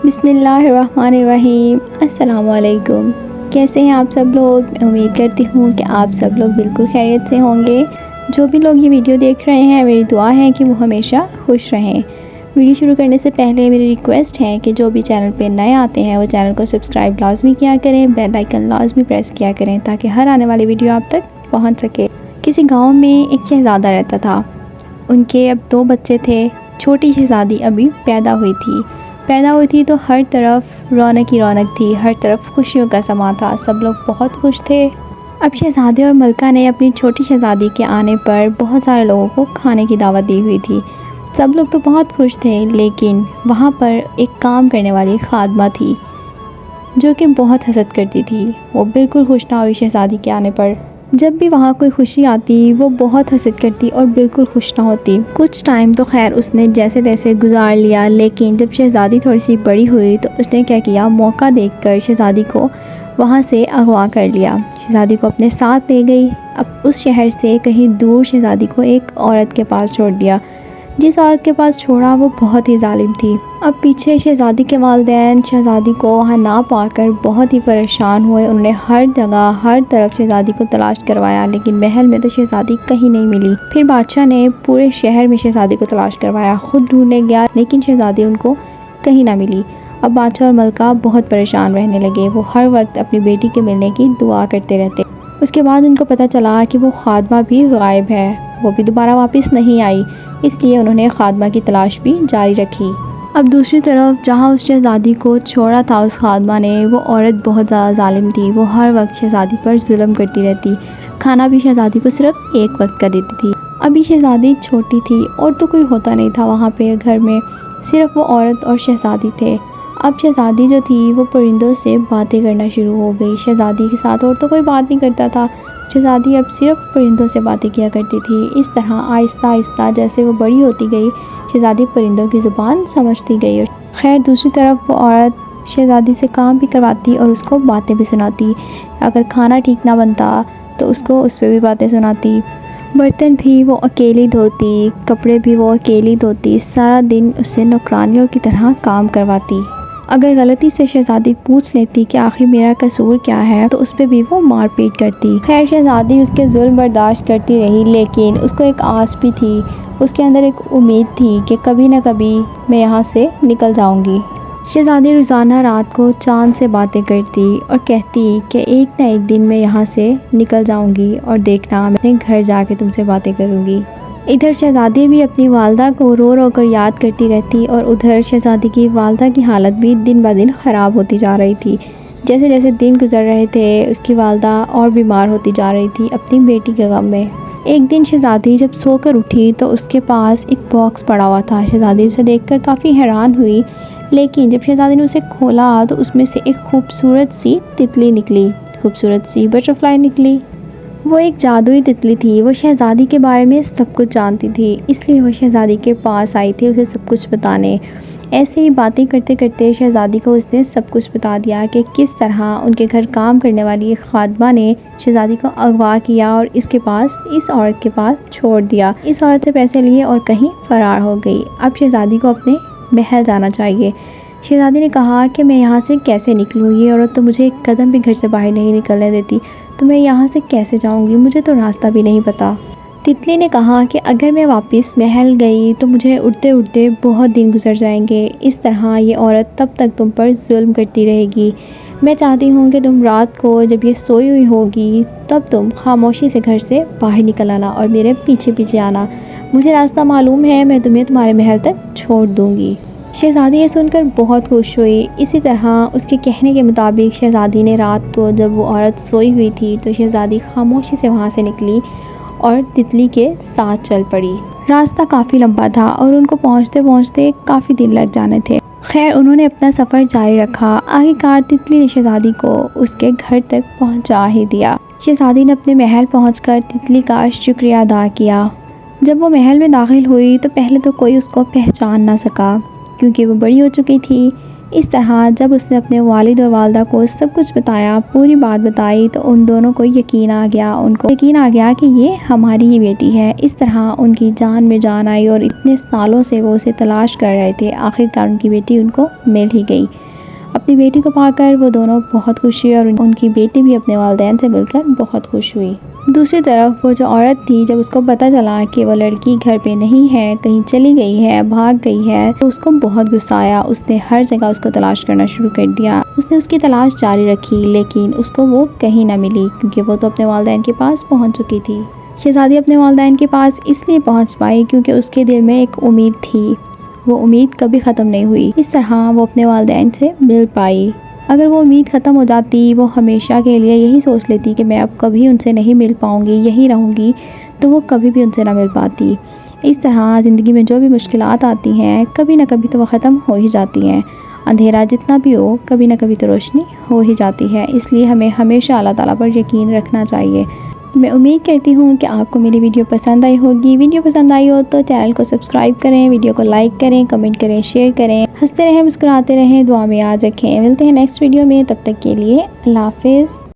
بسم اللہ الرحمن الرحیم۔ السلام علیکم، کیسے ہیں آپ سب لوگ؟ میں امید کرتی ہوں کہ آپ سب لوگ بالکل خیریت سے ہوں گے۔ جو بھی لوگ یہ ویڈیو دیکھ رہے ہیں، میری دعا ہے کہ وہ ہمیشہ خوش رہیں۔ ویڈیو شروع کرنے سے پہلے میری ریکویسٹ ہے کہ جو بھی چینل پہ نئے آتے ہیں وہ چینل کو سبسکرائب لازمی کیا کریں، بیل آئیکن لازمی پریس کیا کریں تاکہ ہر آنے والی ویڈیو آپ تک پہنچ سکے۔ کسی گاؤں میں ایک شہزادہ رہتا تھا۔ ان کے اب 2 بچے تھے۔ چھوٹی شہزادی ابھی پیدا ہوئی تھی تو ہر طرف رونق ہی رونق تھی، ہر طرف خوشیوں کا سما تھا، سب لوگ بہت خوش تھے۔ اب شہزادے اور ملکہ نے اپنی چھوٹی شہزادی کے آنے پر بہت سارے لوگوں کو کھانے کی دعوت دی ہوئی تھی۔ سب لوگ تو بہت خوش تھے، لیکن وہاں پر ایک کام کرنے والی خادمہ تھی جو کہ بہت حسد کرتی تھی۔ وہ بالکل خوش نہ ہوئی شہزادی کے آنے پر۔ جب بھی وہاں کوئی خوشی آتی وہ بہت حسد کرتی اور بالکل خوش نہ ہوتی۔ کچھ ٹائم تو خیر اس نے جیسے تیسے گزار لیا، لیکن جب شہزادی تھوڑی سی بڑی ہوئی تو اس نے کیا کیا، موقع دیکھ کر شہزادی کو وہاں سے اغوا کر لیا۔ شہزادی کو اپنے ساتھ لے گئی۔ اب اس شہر سے کہیں دور شہزادی کو ایک عورت کے پاس چھوڑ دیا۔ جس عورت کے پاس چھوڑا وہ بہت ہی ظالم تھی۔ اب پیچھے شہزادی کے والدین شہزادی کو وہاں نہ پا کر بہت ہی پریشان ہوئے۔ انہوں نے ہر جگہ ہر طرف شہزادی کو تلاش کروایا، لیکن محل میں تو شہزادی کہیں نہیں ملی۔ پھر بادشاہ نے پورے شہر میں شہزادی کو تلاش کروایا، خود ڈھونڈنے گیا، لیکن شہزادی ان کو کہیں نہ ملی۔ اب بادشاہ اور ملکہ بہت پریشان رہنے لگے۔ وہ ہر وقت اپنی بیٹی کے ملنے کی دعا کرتے رہتے۔ اس کے بعد ان کو پتہ چلا کہ وہ خادمہ بھی غائب ہے، وہ بھی دوبارہ واپس نہیں آئی، اس لیے انہوں نے خادمہ کی تلاش بھی جاری رکھی۔ اب دوسری طرف جہاں اس شہزادی کو چھوڑا تھا اس خادمہ نے، وہ عورت بہت زیادہ ظالم تھی۔ وہ ہر وقت شہزادی پر ظلم کرتی رہتی، کھانا بھی شہزادی کو صرف ایک وقت کا دیتی تھی۔ ابھی شہزادی چھوٹی تھی اور تو کوئی ہوتا نہیں تھا وہاں پہ گھر میں، صرف وہ عورت اور شہزادی تھے۔ اب شہزادی جو تھی وہ پرندوں سے باتیں کرنا شروع ہو گئی۔ شہزادی کے ساتھ اور تو کوئی بات نہیں کرتا تھا، شہزادی اب صرف پرندوں سے باتیں کیا کرتی تھی۔ اس طرح آہستہ آہستہ جیسے وہ بڑی ہوتی گئی، شہزادی پرندوں کی زبان سمجھتی گئی۔ خیر دوسری طرف وہ عورت شہزادی سے کام بھی کرواتی اور اس کو باتیں بھی سناتی۔ اگر کھانا ٹھیک نہ بنتا تو اس کو اس پہ بھی باتیں سناتی۔ برتن بھی وہ اکیلی دھوتی، کپڑے بھی وہ اکیلی دھوتی، سارا دن اس سے نوکرانیوں کی طرح کام کرواتی۔ اگر غلطی سے شہزادی پوچھ لیتی کہ آخر میرا قصور کیا ہے تو اس پہ بھی وہ مار پیٹ کرتی۔ خیر شہزادی اس کے ظلم برداشت کرتی رہی، لیکن اس کو ایک آس بھی تھی، اس کے اندر ایک امید تھی کہ کبھی نہ کبھی میں یہاں سے نکل جاؤں گی۔ شہزادی روزانہ رات کو چاند سے باتیں کرتی اور کہتی کہ ایک نہ ایک دن میں یہاں سے نکل جاؤں گی اور دیکھنا میں اپنے گھر جا کے تم سے باتیں کروں گی۔ ادھر شہزادی بھی اپنی والدہ کو رو رو کر یاد کرتی رہتی اور ادھر شہزادی کی والدہ کی حالت بھی دن بہ دن خراب ہوتی جا رہی تھی۔ جیسے جیسے دن گزر رہے تھے اس کی والدہ اور بیمار ہوتی جا رہی تھی اپنی بیٹی کے غم میں۔ ایک دن شہزادی جب سو کر اٹھی تو اس کے پاس ایک باکس پڑا ہوا تھا۔ شہزادی اسے دیکھ کر کافی حیران ہوئی، لیکن جب شہزادی نے اسے کھولا تو اس میں سے ایک خوبصورت سی تتلی نکلی، خوبصورت سی بٹرفلائی نکلی۔ وہ ایک جادوئی تتلی تھی۔ وہ شہزادی کے بارے میں سب کچھ جانتی تھی، اس لیے وہ شہزادی کے پاس آئی تھی اسے سب کچھ بتانے۔ ایسے ہی باتیں کرتے کرتے شہزادی کو اس نے سب کچھ بتا دیا کہ کس طرح ان کے گھر کام کرنے والی ایک خادمہ نے شہزادی کو اغوا کیا اور اس عورت کے پاس چھوڑ دیا، اس عورت سے پیسے لیے اور کہیں فرار ہو گئی۔ اب شہزادی کو اپنے محل جانا چاہیے۔ شہزادی نے کہا کہ میں یہاں سے کیسے نکلوں، یہ عورت تو مجھے ایک قدم بھی گھر سے باہر نہیں نکلنے دیتی، تو میں یہاں سے کیسے جاؤں گی، مجھے تو راستہ بھی نہیں پتا۔ تتلی نے کہا کہ اگر میں واپس محل گئی تو مجھے اڑتے اڑتے بہت دن گزر جائیں گے، اس طرح یہ عورت تب تک تم پر ظلم کرتی رہے گی۔ میں چاہتی ہوں کہ تم رات کو جب یہ سوئی ہوئی ہوگی تب تم خاموشی سے گھر سے باہر نکل آنا اور میرے پیچھے پیچھے آنا، مجھے راستہ معلوم ہے، میں تمہیں تمہارے محل تک چھوڑ دوں گی۔ شہزادی یہ سن کر بہت خوش ہوئی۔ اسی طرح اس کے کہنے کے مطابق شہزادی نے رات کو جب وہ عورت سوئی ہوئی تھی تو شہزادی خاموشی سے وہاں سے نکلی اور تتلی کے ساتھ چل پڑی۔ راستہ کافی لمبا تھا اور ان کو پہنچتے پہنچتے کافی دن لگ جانے تھے۔ خیر انہوں نے اپنا سفر جاری رکھا۔ آگے کار تتلی نے شہزادی کو اس کے گھر تک پہنچا ہی دیا۔ شہزادی نے اپنے محل پہنچ کر تتلی کا شکریہ ادا کیا۔ جب وہ محل میں داخل ہوئی تو پہلے تو کوئی اس کو پہچان نہ سکا کیونکہ وہ بڑی ہو چکی تھی، اس طرح جب اس نے اپنے والد اور والدہ کو سب کچھ بتایا، پوری بات بتائی، تو ان دونوں کو یقین آ گیا کہ یہ ہماری ہی بیٹی ہے۔ اس طرح ان کی جان میں جان آئی اور اتنے سالوں سے وہ اسے تلاش کر رہے تھے، آخرکار ان کی بیٹی ان کو مل ہی گئی۔ اپنی بیٹی کو پا کر وہ دونوں بہت خوش ہوئے اور ان کی بیٹی بھی اپنے والدین سے مل کر بہت خوش ہوئی۔ دوسری طرف وہ جو عورت تھی، جب اس کو پتہ چلا کہ وہ لڑکی گھر پہ نہیں ہے، کہیں چلی گئی ہے، بھاگ گئی ہے، تو اس کو بہت غصہ آیا۔ اس نے ہر جگہ اس کو تلاش کرنا شروع کر دیا۔ اس نے اس کی تلاش جاری رکھی، لیکن اس کو وہ کہیں نہ ملی، کیونکہ وہ تو اپنے والدین کے پاس پہنچ چکی تھی۔ شہزادی اپنے والدین کے پاس اس لیے پہنچ پائی کیونکہ اس کے دل میں ایک امید تھی، وہ امید کبھی ختم نہیں ہوئی۔ اس طرح وہ اپنے والدین سے مل پائی۔ اگر وہ امید ختم ہو جاتی، وہ ہمیشہ کے لیے یہی سوچ لیتی کہ میں اب کبھی ان سے نہیں مل پاؤں گی، یہی رہوں گی، تو وہ کبھی بھی ان سے نہ مل پاتی۔ اس طرح زندگی میں جو بھی مشکلات آتی ہیں، کبھی نہ کبھی تو وہ ختم ہو ہی جاتی ہیں۔ اندھیرا جتنا بھی ہو، کبھی نہ کبھی تو روشنی ہو ہی جاتی ہے۔ اس لیے ہمیں ہمیشہ اللہ تعالیٰ پر یقین رکھنا چاہیے۔ میں امید کرتی ہوں کہ آپ کو میری ویڈیو پسند آئی ہوگی۔ ویڈیو پسند آئی ہو تو چینل کو سبسکرائب کریں، ویڈیو کو لائک کریں، کمنٹ کریں، شیئر کریں۔ ہنستے رہیں، مسکراتے رہیں، دعا میں یاد رکھیں۔ ملتے ہیں نیکسٹ ویڈیو میں، تب تک کے لیے اللہ حافظ۔